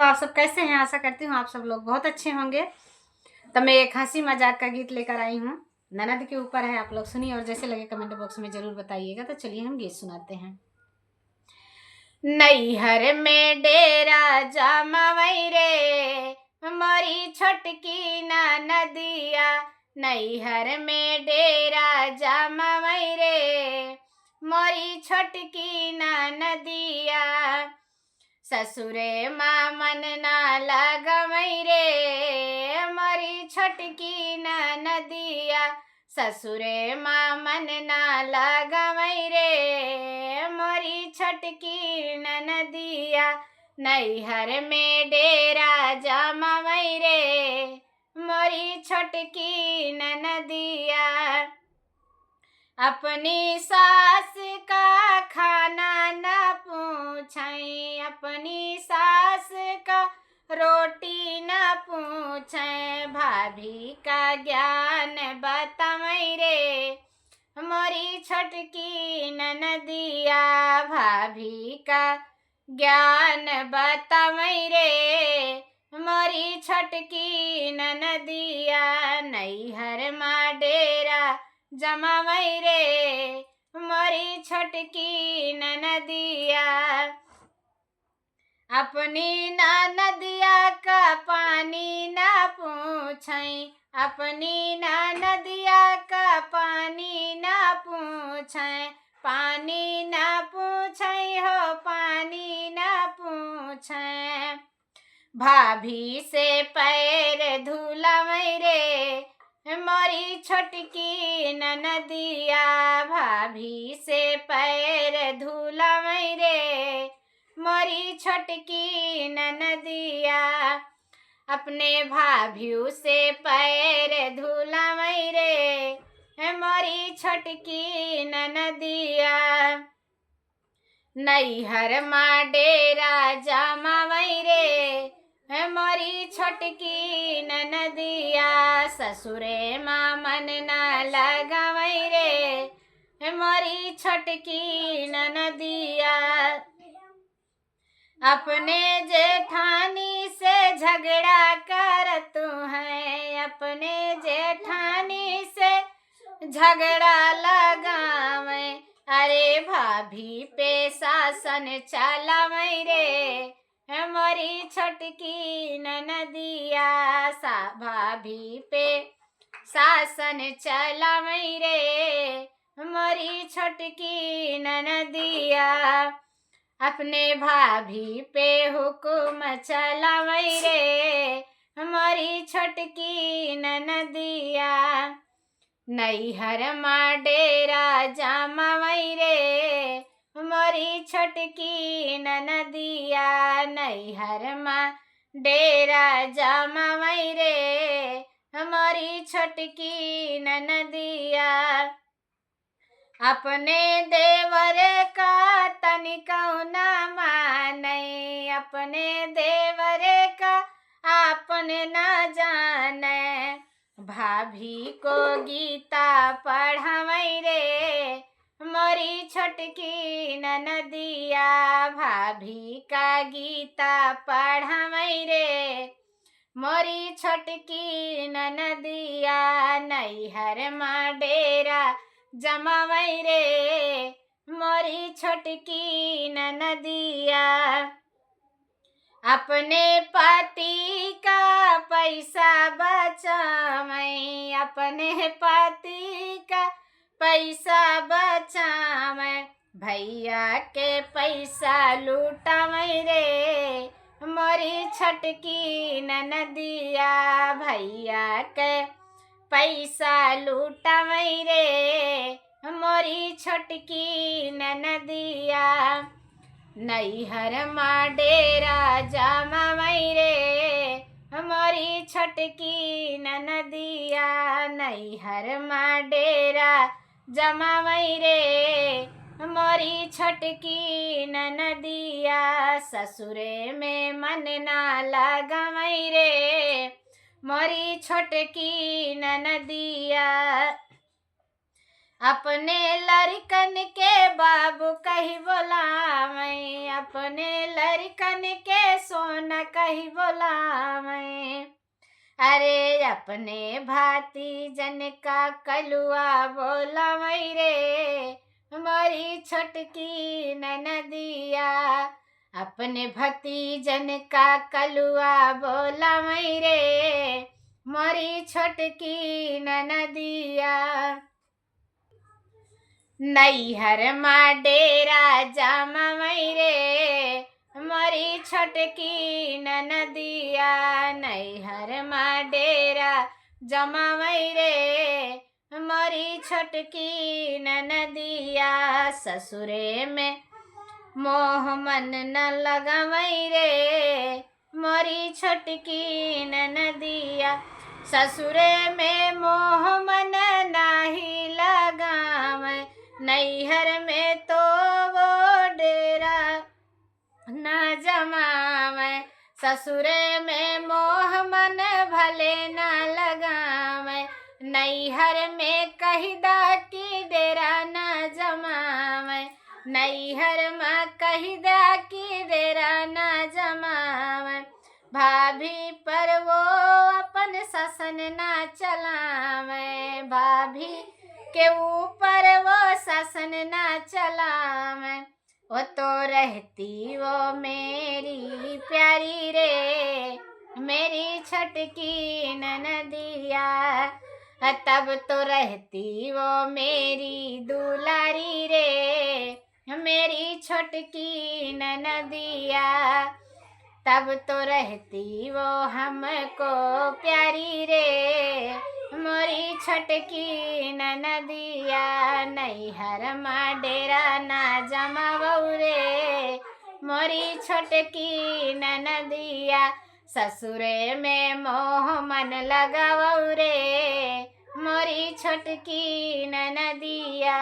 तो आप सब कैसे हैं? आशा करती हूँ आप सब लोग बहुत अच्छे होंगे। तो मैं एक हंसी मजाक का गीत लेकर आई हूँ। ननद के ऊपर है, आप लोग सुनिए और जैसे लगे कमेंट बॉक्स में जरूर बताइएगा। तो चलिए हम गीत सुनाते हैं। नैहर में डेरा जमवई रे मोरी छोटकी नदिया। नैहर में डेरा जमवई रे मोरी छोटकी नदिया। ससुरे मामन ना लगवई रे मोरी छोटकी नदिया। ससुरे मामन ना लगवई रे मोरी छोटकी नदिया। नैहर में डेरा जमवई रे मोरी छोटकी नदिया। अपनी सास का खाना न पूछें, अपनी सास का रोटी न पूछें। भाभी का ज्ञान बतावई रे मोरी छोटकी नदिया। भाभी का ज्ञान बतावई रे मोरी छोटकी नदिया। नैहर मा डेरा जमवई रे मोरी छोटकी नदिया। अपनी नदिया का पानी न पूछें, अपनी नदिया का पानी न पूछें। पानी न पूछें हो पानी न पूछें। भाभी से पैर धुलवई रे मोरी छोटकी नदिया। भाभी से पैर धुलवई रे मोरी छोटकी नदिया। अपने भाभियों से पैर धुलवई रे मोरी छोटकी नदिया। नैहर मा डेरा जमवई रे मोरी छोटकी नदिया। ससुरे मामन ना लगवई रे मोरी छोटकी नदिया। अपने जेठानी से झगड़ा कर तू है, अपने जेठानी से झगड़ा लगावे। अरे भाभी पे शासन चलावई रे मोरी छोटकी नदिया। भाभी पे शासन चलावई रे मोरी छोटकी नदिया। अपने भाभी पे हुकुम चलावई रे मोरी छोटकी नदिया। नैहर मा डेरा जमवई रे मोरी छोटकी नदिया। नैहर मा डेरा जमवई रे मोरी छोटकी नदिया। अपने देवर का तनिकौ न माने, अपने देवर का आपन न जाने। भाभी को गीता पढ़वई रे मोरी छोटकी नदिया। भाभी का गीता पढ़वई रे मोरी छोटकी नदिया। नैहर मा डेरा जमवई रे मोरी छोटकी नदिया। अपने पति का पैसा बचावें, अपने पति का पैसा बचावें। भैया के पैसा लूटावें रे मोरी छोटकी नदिया। भैया के पैसा लूटावई रे मोरी छोटकी नदिया। नैहर मा डेरा जमवई रे मोरी छोटकी नदिया। नैहर मा डेरा जमवई रे मोरी छोटकी नदिया। ससुरे में मन ना लगवई रे मोरी छोटकी नदिया। अपने लड़कन के बाबू कही बोलावै, अपने लड़कन के सोना कही बोलावै। अरे अपने भातीजन का कलुआ बोलावै रे, मोरी छोटकी ननदिया। अपने भतीजन का कलुआ बोलावै रे, मोरी छोटकी ननदिया। नैहर माँ डेरा जमावै रे, मोरी छोटकी ननदिया। नैहर माँ डेरा जमावै रे, मोरी छोटकी ननदिया। ससुरे में मोह मन न लगावै रे, मोरी छोटकी ननदिया। ससुरे में मोह मन नाही लगावै, नैहर में तो वो डेरा न जमावै। ससुरे में मोह मन भले न लगावै, नैहर में कहिदा की डेरा न जमावै। नैहर में कहिदा की डेरा न जमावै। भाभी पर वो अपन शासन न चलावै, भाभी के ऊपर वो शासन न चलावै। वो तो रहती वो मेरी प्यारी रे, मेरी छोटकी ननदिया। तब तो रहती वो मेरी दुलारी रे, मेरी छोटकी ननदिया। तब तो रहती वो हमको प्यारी रे, मोरी छोटकी ननदिया। नैहर माँ डेरा ना जमावौ रे, मोरी छोटकी ननदिया। ससुरे में मोह मन लगावौ रे, मोरी छोटकी ननदिया।